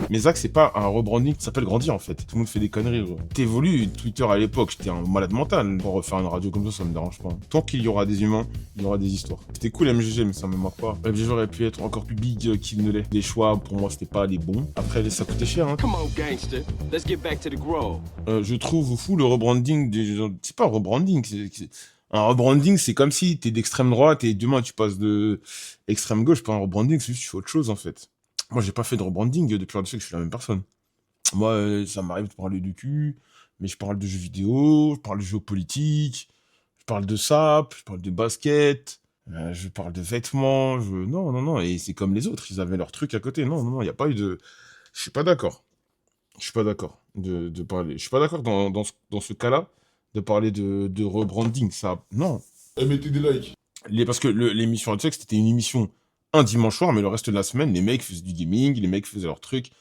Mais Zach, c'est pas un rebranding, ça s'appelle grandir en fait. Tout le monde fait des conneries, gros. T'évolues, Twitter à l'époque, j'étais un malade mental. Pour refaire une radio comme ça me dérange pas. Tant qu'il y aura des humains, il y aura des histoires. C'était cool MGG, mais ça me marque pas. MGG aurait pu être encore plus big qu'il ne l'est. Les choix, pour moi, c'était pas les bons. Après, ça coûtait cher, hein. Come on, gangster. Let's get back to the grove. Je trouve fou le rebranding des gens. C'est pas un rebranding, un rebranding, c'est comme si t'es d'extrême droite et demain tu passes de extrême gauche. Pas un rebranding, c'est juste tu fais autre chose en fait. Moi, j'ai pas fait de rebranding depuis que je suis la même personne. Moi, ça m'arrive de parler du cul, mais je parle de jeux vidéo, je parle de géopolitique, je parle de sap, je parle de basket, je parle de vêtements. Non, non, non. Et c'est comme les autres, ils avaient leur truc à côté. Non, non, non, il n'y a pas eu de. Je suis pas d'accord. Je suis pas d'accord de parler. Je suis pas d'accord dans ce cas-là de parler de rebranding. Ça, non. Mettez des likes. Parce que l'émission Radio Sex, c'était une émission un dimanche soir, mais le reste de la semaine, les mecs faisaient du gaming, les mecs faisaient leur truc.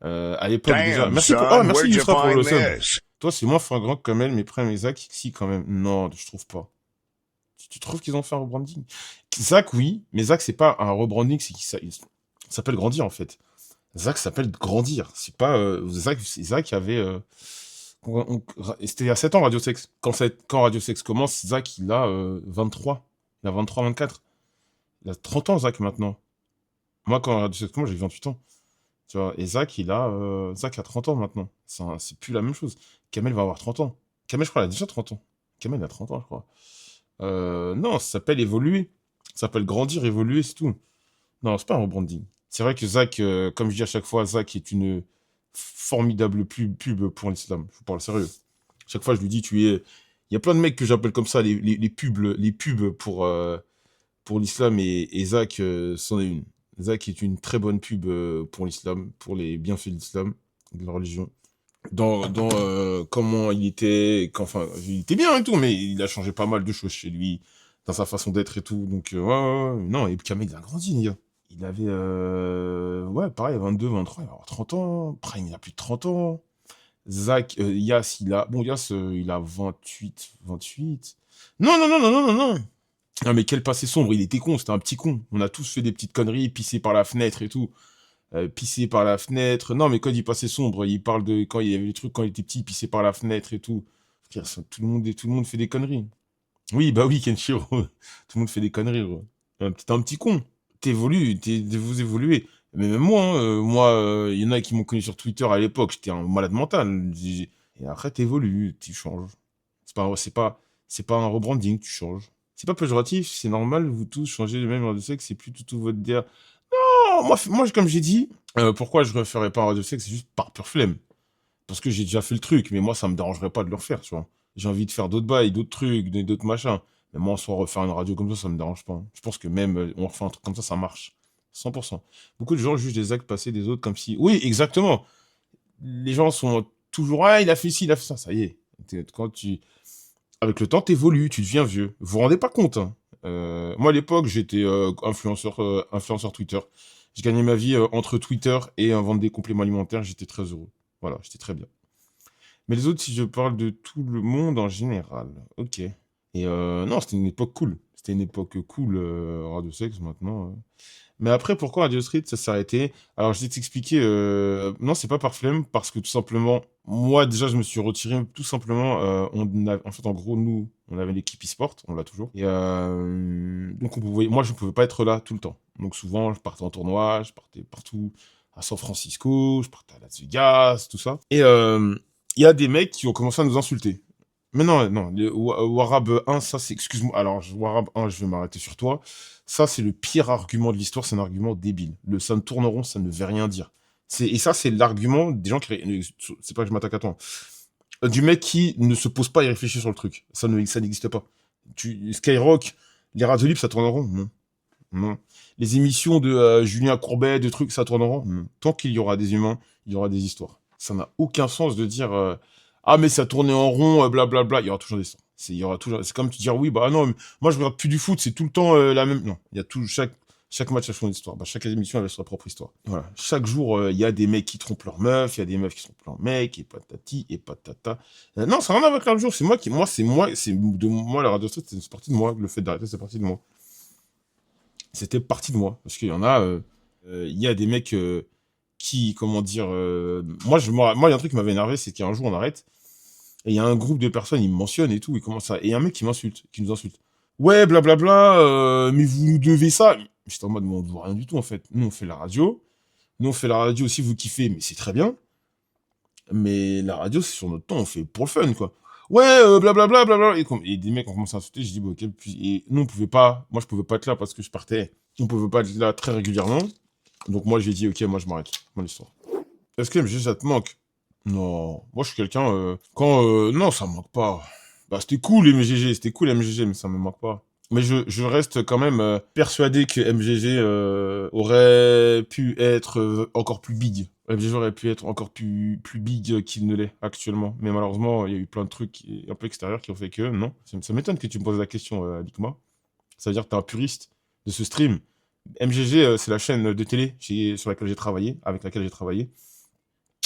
À l'époque déjà. Damn, Merci, son, merci where'd you Yusra pour le find sub. this? Toi, c'est moins flagrant que Kamel, mais Prem et Zach, si quand même. Non, je trouve pas. Tu trouves qu'ils ont fait un rebranding? Zach, oui, mais Zach, c'est pas un rebranding, ça s'appelle grandir en fait. Zach s'appelle grandir. C'est pas Zach avait c'était il y a 7 ans Radio Sex. Quand Radio Sex commence, Zach il a 23. Il a 23, 24. Il a 30 ans Zach maintenant. Moi quand Radio Sex commence, j'ai 28 ans. Tu vois, et Zach Zach a 30 ans maintenant. C'est plus la même chose. Kamel va avoir 30 ans. Kamel je crois il a déjà 30 ans. Kamel a 30 ans je crois. Non, ça s'appelle évoluer. Ça s'appelle grandir, évoluer, c'est tout. Non, c'est pas un rebranding. C'est vrai que Zach, comme je dis à chaque fois, Zach est une formidable pub pour l'islam. Je vous parle sérieux. Chaque fois, je lui dis, il y a plein de mecs que j'appelle comme ça, les pubs pour l'islam, et Zach, c'en est une. Zach est une très bonne pub pour l'islam, pour les bienfaits de l'islam, de la religion. Dans comment il était, enfin, il était bien et tout, mais il a changé pas mal de choses chez lui, dans sa façon d'être et tout. Donc, ouais. Non, et puis Kamel, il a grandi, les gars. Il avait, ouais, pareil, 22, 23, il va avoir 30 ans. Prime, il a plus de 30 ans. Zach, Yas, il a 28, 28. Non, non, non, non, non, non, non. Ah, mais quel passé sombre, il était con, c'était un petit con. On a tous fait des petites conneries, pissé par la fenêtre et tout. Pissé par la fenêtre. Non, mais quand il dit passé sombre, il parle de quand il y avait des trucs quand il était petit, pissé par la fenêtre et tout. Frère, tout le monde fait des conneries. Oui, bah oui, Kenshiro. Tout le monde fait des conneries, gros. T'es un petit con. Vous évoluez. Mais même moi, il y en a qui m'ont connu sur Twitter à l'époque, j'étais un malade mental. Et après, t'évolues, tu changes. C'est pas un rebranding, tu changes. C'est pas péjoratif, c'est normal, vous tous changez de même radio sexe, c'est plus tout votre DA. Non, moi, comme j'ai dit, pourquoi je referais pas un radio sexe, c'est juste par pure flemme. Parce que j'ai déjà fait le truc, mais moi, ça me dérangerait pas de le refaire, tu vois. J'ai envie de faire d'autres bails, d'autres trucs, d'autres machins. Mais moi, en soi, refaire une radio comme ça me dérange pas. Je pense que même, on refait un truc comme ça marche. 100%. Beaucoup de gens jugent des actes passés des autres comme si... Oui, exactement. Les gens sont toujours, ah, il a fait ci, il a fait ça. Ça y est. Avec le temps, t'évolues, tu deviens vieux. Vous vous rendez pas compte, hein. Moi, à l'époque, j'étais influenceur Twitter. Je gagnais ma vie entre Twitter et vendre des compléments alimentaires. J'étais très heureux. Voilà, j'étais très bien. Mais les autres, si je parle de tout le monde en général, ok. Et non, c'était une époque cool. C'était une époque cool, Radio Sex, maintenant. Mais après, pourquoi Radio Street, ça s'est arrêté? Alors, je vais t'expliquer. Non, c'est pas par flemme, parce que tout simplement, moi, déjà, je me suis retiré, tout simplement. En fait, en gros, nous, on avait l'équipe e-sport, on l'a toujours. Et donc, moi, je ne pouvais pas être là tout le temps. Donc, souvent, je partais en tournoi, je partais partout, à San Francisco, je partais à Las Vegas, tout ça. Et il y a des mecs qui ont commencé à nous insulter. Mais non, non, Warab 1, ça c'est... Excuse-moi, alors Warab 1, je vais m'arrêter sur toi. Ça, c'est le pire argument de l'histoire, c'est un argument débile. Ça ne tourne rond, ça ne veut rien dire. Et ça, c'est l'argument des gens qui... C'est pas que je m'attaque à toi. Du mec qui ne se pose pas et réfléchit sur le truc. Ça n'existe pas. Skyrock, les radios libres, ça tourne en rond? Non. Non. Les émissions de Julien Courbet, de trucs, ça tourne en rond? Non. Tant qu'il y aura des humains, il y aura des histoires. Ça n'a aucun sens de dire... ah, mais ça tournait en rond, blablabla. Il y aura toujours des histoires. C'est comme te dire, oui, bah non, mais moi je regarde plus du foot, c'est tout le temps la même. Non, il y a chaque match a son histoire. Bah, chaque émission avait sa propre histoire. Voilà. Chaque jour, il y a des mecs qui trompent leur meuf, il y a des meufs qui trompent leur mec, et patati, et patata. Non, ça n'a rien à voir avec l'autre jour. C'est de moi, la radio, c'est partie de moi. Le fait d'arrêter, c'est parti de moi. C'était partie de moi. Parce qu'il y en a, il y a des mecs comment dire, moi, il y a un truc qui m'avait énervé, c'est qu'un jour, on arrête, et il y a un groupe de personnes, ils me mentionnent et tout, ils commencent à... Et il y a un mec qui m'insulte, qui nous insulte. Ouais, blablabla, mais vous nous devez ça. J'étais en mode, mais on ne doit rien du tout, en fait. Nous, on fait la radio. Nous, on fait la radio si vous kiffez, mais c'est très bien. Mais la radio, c'est sur notre temps, on fait pour le fun, quoi. Ouais, blablabla, blablabla. Et des mecs ont commencé à insulter, j'ai dit, bon, ok, et nous, on pouvait pas, moi, je pouvais pas être là parce que je partais. On pouvait pas être là très régulièrement. Donc, moi, j'ai dit, ok, moi, je m'arrête. Mon histoire. Est-ce que MGG, ça te manque? Non. Moi, je suis quelqu'un, non, ça me manque pas. Bah, c'était cool, MGG, mais ça me manque pas. Mais je reste quand même persuadé que MGG aurait pu être encore plus big. MGG aurait pu être encore plus big qu'il ne l'est actuellement. Mais malheureusement, il y a eu plein de trucs un peu extérieurs qui ont fait que non. Ça m'étonne que tu me poses la question, Alikma. Ça veut dire que t'es un puriste de ce stream. MGG, c'est la chaîne de télé sur laquelle j'ai travaillé, avec laquelle j'ai travaillé.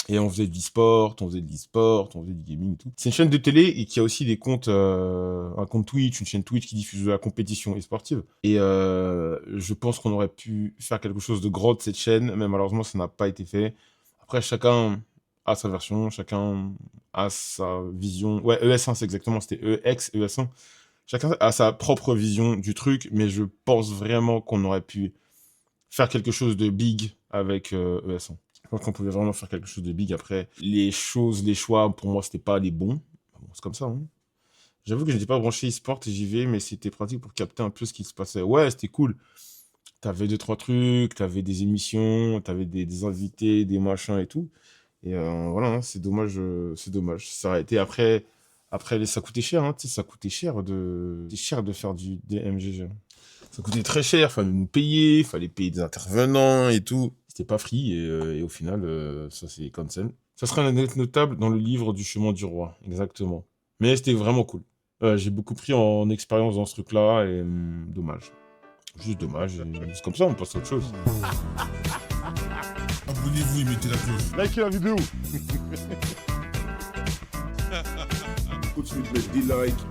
Et on faisait du e-sport, on faisait de l'e-sport, on faisait du gaming et tout. C'est une chaîne de télé et qui a aussi des comptes, un compte Twitch, une chaîne Twitch qui diffuse de la compétition e-sportive. Et je pense qu'on aurait pu faire quelque chose de gros de cette chaîne, mais malheureusement, ça n'a pas été fait. Après, chacun a sa version, chacun a sa vision. Ouais, ES1, c'est exactement, c'était ES1. Chacun a sa propre vision du truc, mais je pense vraiment qu'on aurait pu faire quelque chose de big avec ES1. Je pense qu'on pouvait vraiment faire quelque chose de big. Après, les choix, pour moi, c'était pas les bons. Bon, c'est comme ça, hein. J'avoue que je n'étais pas branché e-sport et j'y vais, mais c'était pratique pour capter un peu ce qui se passait. Ouais, c'était cool. T'avais 2-3 trucs, t'avais des émissions, t'avais des invités, des machins et tout. Et voilà, hein, c'est dommage, c'est dommage. Ça a été après, ça coûtait cher, hein, tu sais, ça coûtait cher de faire des MGG. Ça coûtait très cher, fallait nous payer, fallait payer des intervenants et tout. C'était pas free et au final, ça c'est cancel. Ça serait une anecdote notable dans le livre du chemin du roi, exactement. Mais c'était vraiment cool. J'ai beaucoup pris en expérience dans ce truc-là et dommage. Juste dommage, et c'est comme ça, on passe à autre chose. Abonnez-vous et mettez la cloche. Likez la vidéo. Continuez de mettre des likes,